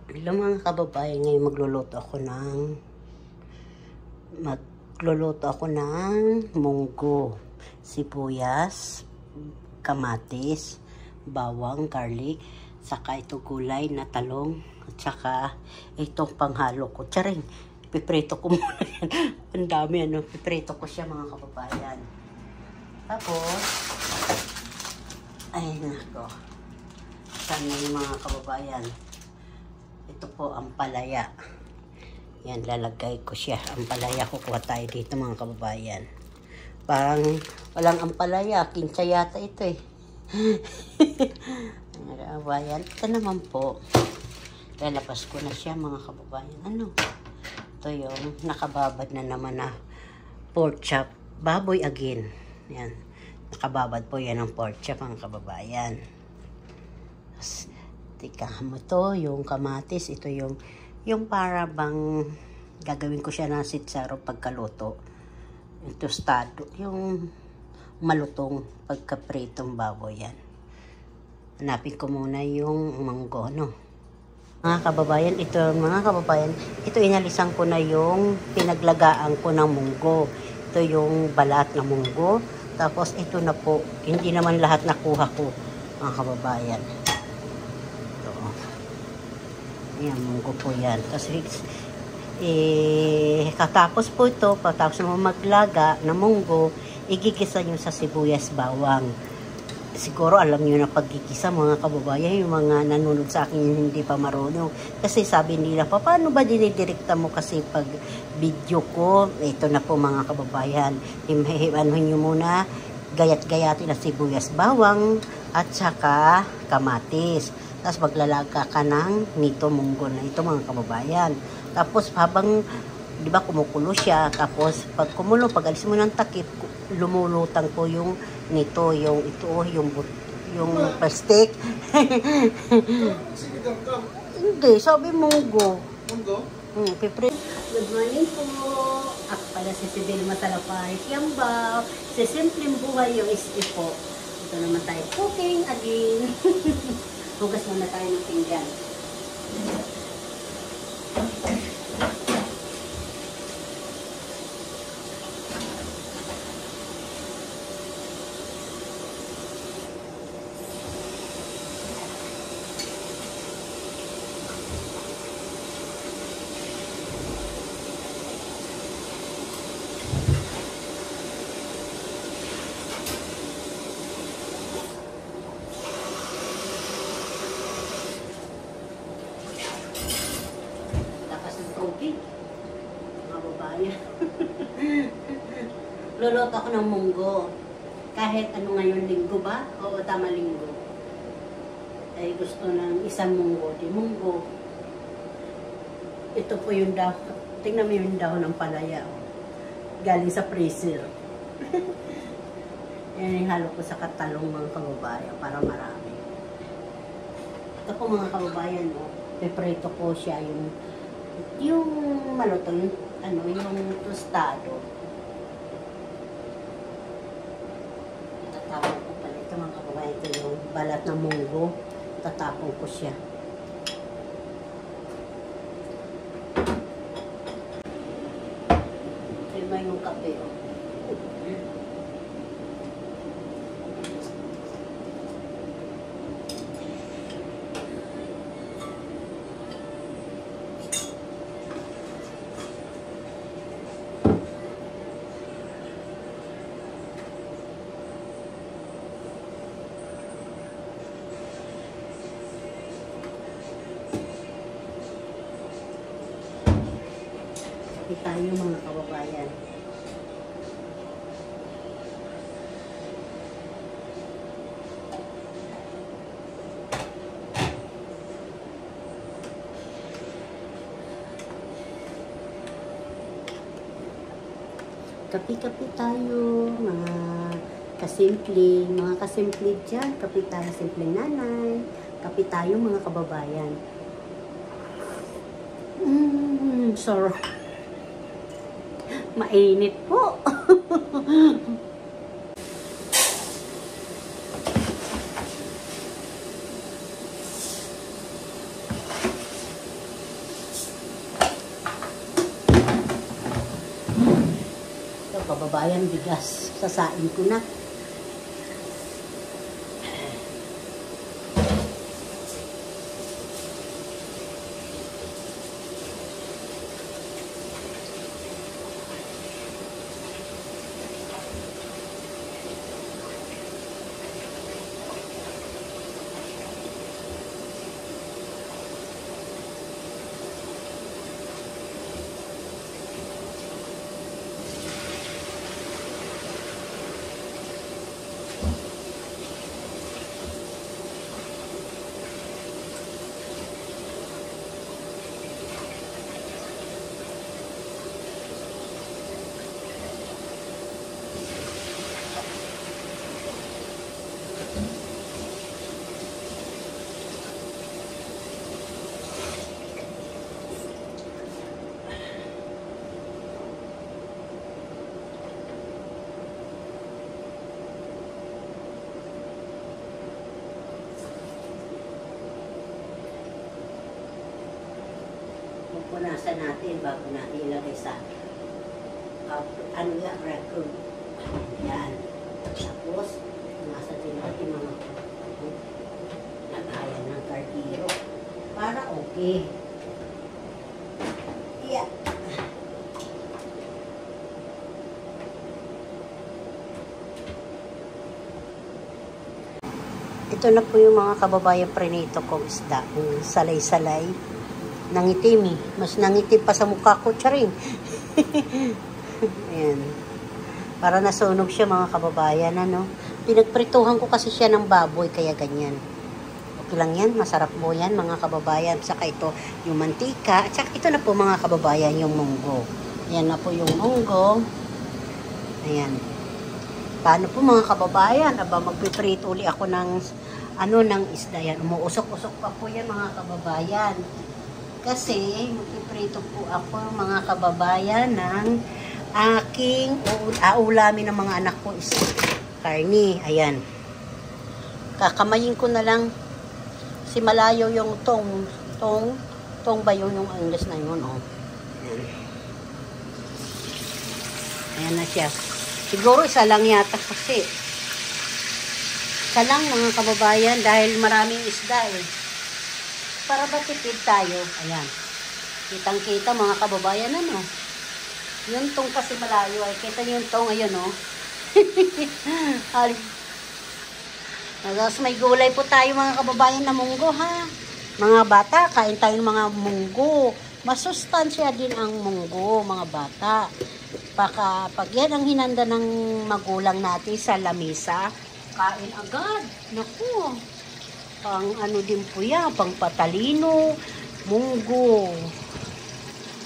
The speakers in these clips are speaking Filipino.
Hello mga kababayan, ngayon magluluto ako ng munggo, sibuyas, kamatis, bawang, garlic, saka ito gulay na talong, at saka itong panghalo ko. Tsaring, piprito ko muna yan. Ang dami piprito ko siya mga kababayan. Tapos, ay nako, sana yung mga kababayan. Ito po ang palaya. Yan, lalagay ko siya. Ang palaya, kukuha tayo dito mga kababayan. Parang walang ampalaya. Kinsa yata ito eh. Mga kababayan, ito naman po. Lalabas ko na siya mga kababayan. Ano? Ito yung nakababad na naman na pork chop. Baboy again. Yan. Nakababad po yan ng pork chop mga kababayan. Tapos, tika mo to, yung kamatis, ito yung para bang gagawin ko siya ng sitsaro pagkaluto. Yung tostado, yung malutong pagkapritong baboy yan. Hanapin ko muna yung munggo, no? Mga kababayan, ito inalisan ko na yung pinaglagaan ko ng munggo. Ito yung balat ng munggo. Tapos ito na po, hindi naman lahat nakuha ko, mga kababayan. Ayan, munggo po yan. Kasi, katapos po ito, patapos mo maglaga ng munggo, igigisa nyo sa sibuyas bawang. Siguro alam nyo na paggigisa mga kababayan, yung mga nanonood sa akin hindi pa marunong. Kasi sabi nila, paano ba dinidirekta mo kasi pag video ko? Ito na po mga kababayan. Ano nyo muna, gayat-gayatin na sibuyas bawang at saka kamatis. Tapos maglalaga ka ng nito munggo na ito mga kababayan. Tapos habang, di ba kumukulo siya, tapos pag kumulo, pag alis mo ng takip, lumulutang ko yung nito, yung plastic. Hindi, sabi munggo. Munggo? Good morning po. Ako pala si Sibyl Matalapay. Yambaw. Sa simpleng buhay yung isip po. Ito naman tayo cooking again. Hugas muna tayo ng pinggan. Luluto ako ng munggo. Kahit ano ngayon, linggo ba? Oo, tama, linggo. Ay gusto ng isang munggo. Di munggo. Ito po yung dahon. Tingnan mo yung dahon ng palaya. Galing sa freezer. Yan yung halo ko sa katalong mga kababayan para marami. Ito po mga kababayan, peprito ko siya yung malutong, yung tostado. Tatapon ko pala ito mga kababayan. Ito yung balat ng munggo. Tatapon ko siya. Ito yung kape. Tayo mga kababayan. Kapi-kapi tayo mga kasimple dyan. Kapi tayo simpleng nanay. Kapi tayo mga kababayan. Sorry. Mainit po. kababayan, bigas. Sasain ko na. Pupunasan natin bago natin ilagay sa record. Yan. Tapos, punasan din natin mga lagayan ng kardiro. Para okay. Yeah. Ito na po yung mga kababayan prenito kong isda. Salay-salay. Nangitim eh. Mas nangitim pa sa mukha ko. Charing. Ayan. Para nasunog siya mga kababayan. Ano? Pinagprituhan ko kasi siya ng baboy. Kaya ganyan. Okay lang yan. Masarap po yan mga kababayan. Saka ito yung mantika. At saka ito na po mga kababayan yung munggo. Ayan na po yung munggo. Ayan. Paano po mga kababayan? Aba magpiprito uli ako ng ng isda yan. Umuusok-usok pa po yan mga kababayan. Kasi, magpiprito po ako mga kababayan ng aking ulamin ng mga anak ko is karni. Ayan. Kakamayin ko na lang si malayo yung tong ba yung English na yun, oh. Ayan. Ayan na siya. Siguro isa lang yata kasi. Isa lang mga kababayan dahil maraming isda eh. Para ba tipid tayo? Ayan. Kitang-kita mga kababayan, ano? Yung tong kasi malayo ay kita niyo yung tong, ayun, oh. Tapos may gulay po tayo mga kababayan na munggo, ha? Mga bata, kain tayo ng mga munggo. Masustansya din ang munggo, mga bata. Pag yan ang hinanda ng magulang natin sa lamisa, kain agad. Naku. Pang ano din po yan, pang patalino, munggo,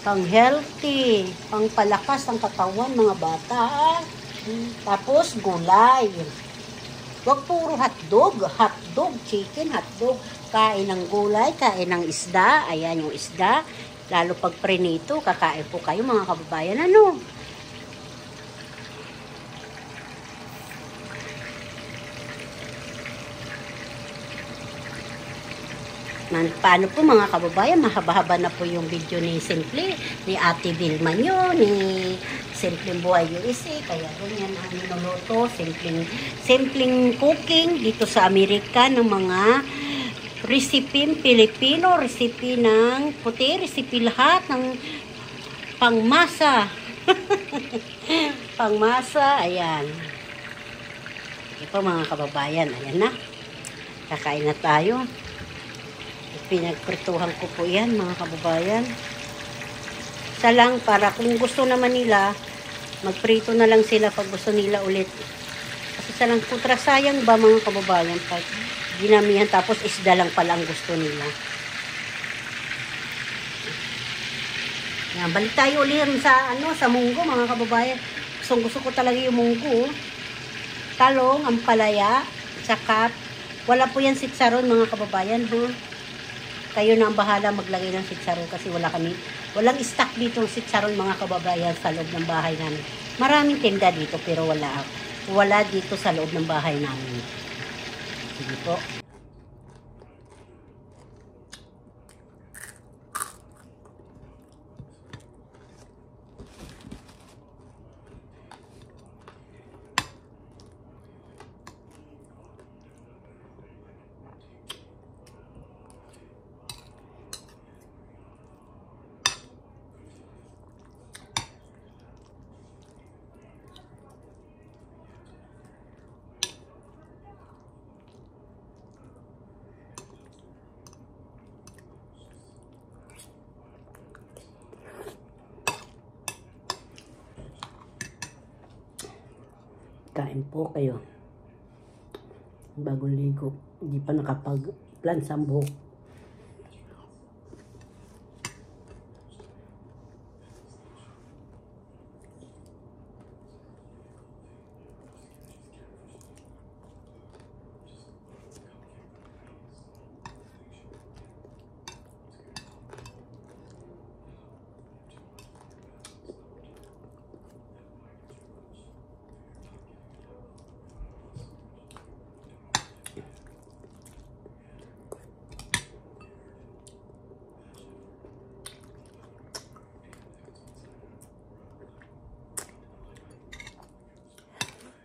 pang healthy, pang palakas ng katawan mga bata. Tapos gulay. Huwag puro hotdog, chicken, hotdog. Kain ng gulay, kain ng isda. Ayan yung isda. Lalo pag prenito, kakain po kayo mga kababayan. Ano? Paano po mga kababayan, mahaba-haba na po yung video ni Simple, ni Ate Vilma nyo, ni Simpleng Buhay USA, kaya ganyan ang niluluto, simpleng cooking dito sa Amerika ng mga recipe Pilipino, recipe ng puti, recipe lahat ng pangmasa. Pangmasa, ayan. Ito mga kababayan, ayan na. Kakain na tayo. Pinagprituhan ko po yan mga kababayan. Isa lang para kung gusto naman nila, magprito na lang sila pag gusto nila ulit. Kasi isa lang kutra, sayang ba mga kababayan pag ginamihan tapos isda lang pala ang gusto nila. Yan, balik tayo ulit sa munggo mga kababayan. Gusto ko talaga yung munggo. Talong, ampalaya, saka wala po yan sitsaron mga kababayan, ha? Kayo na ang bahala maglagay ng sitsaron kasi walang stock dito ng sitsaron mga kababayan sa loob ng bahay namin. Maraming tinda dito pero wala dito sa loob ng bahay namin. Sige po. Kain po kayo. Bagong ligo. Hindi pa nakapag-plan sa buhok.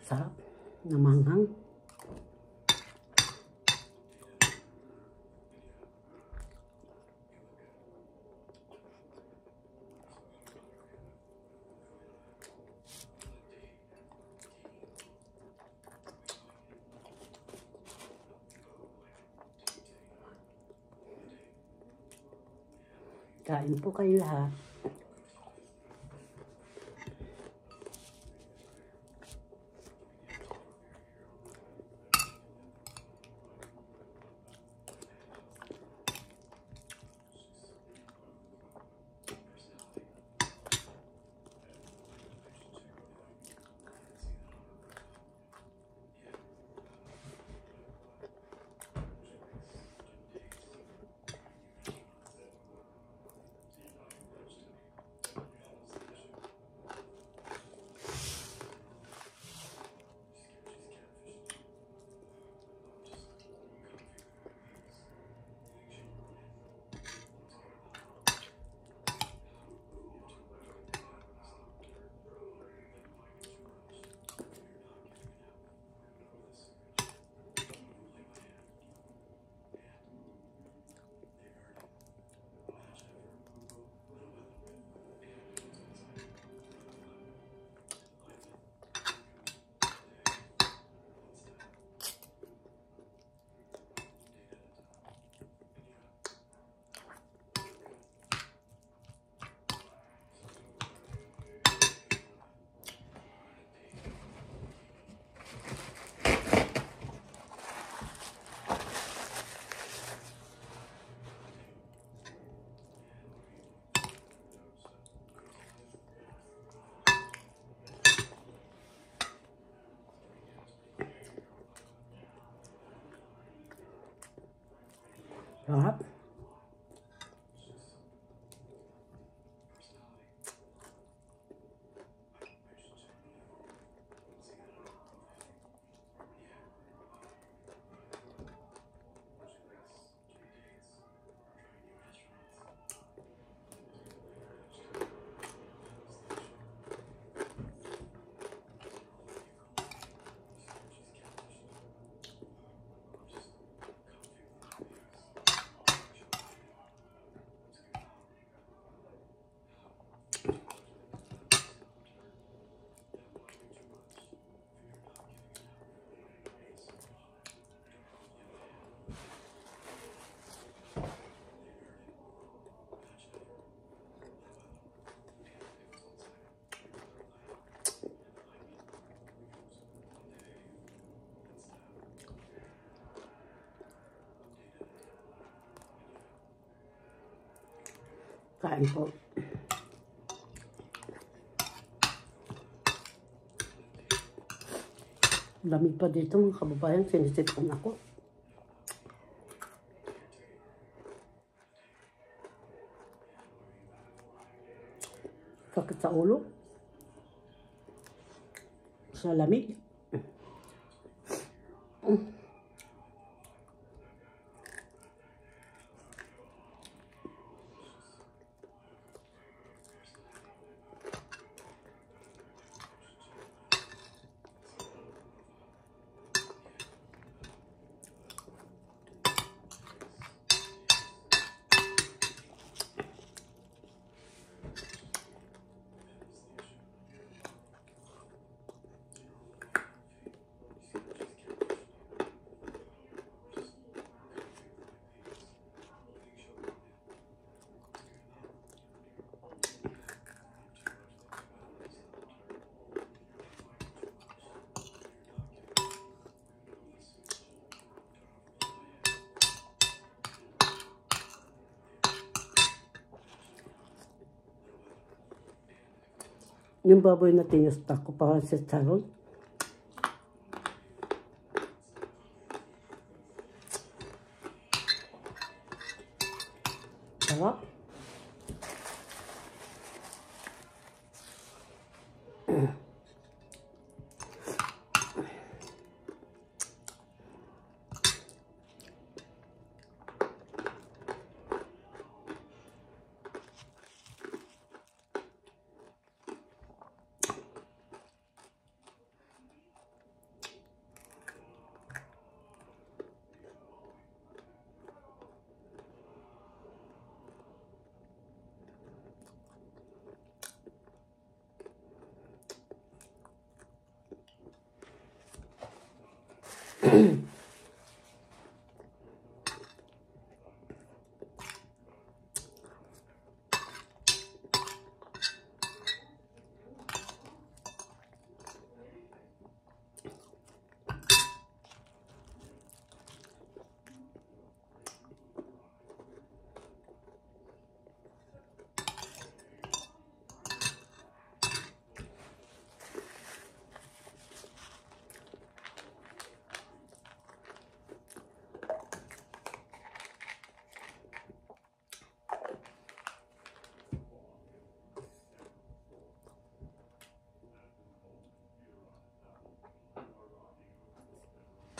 Sarap na manghang. Kain po kayo lahat. Sarap. Kain po. Lamig pa dito mga kababayan, sinisipon ako. Sakit sa ulo. Sa lamig. Yung baboy na tinusta ko pa sa salon. Sarap.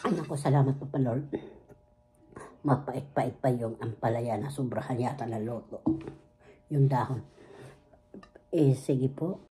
Ay, naku, salamat po pa, Lord. Mapait-pait pa yung ampalaya na sobrahan yata na loto. Yung dahon. Eh, sige po.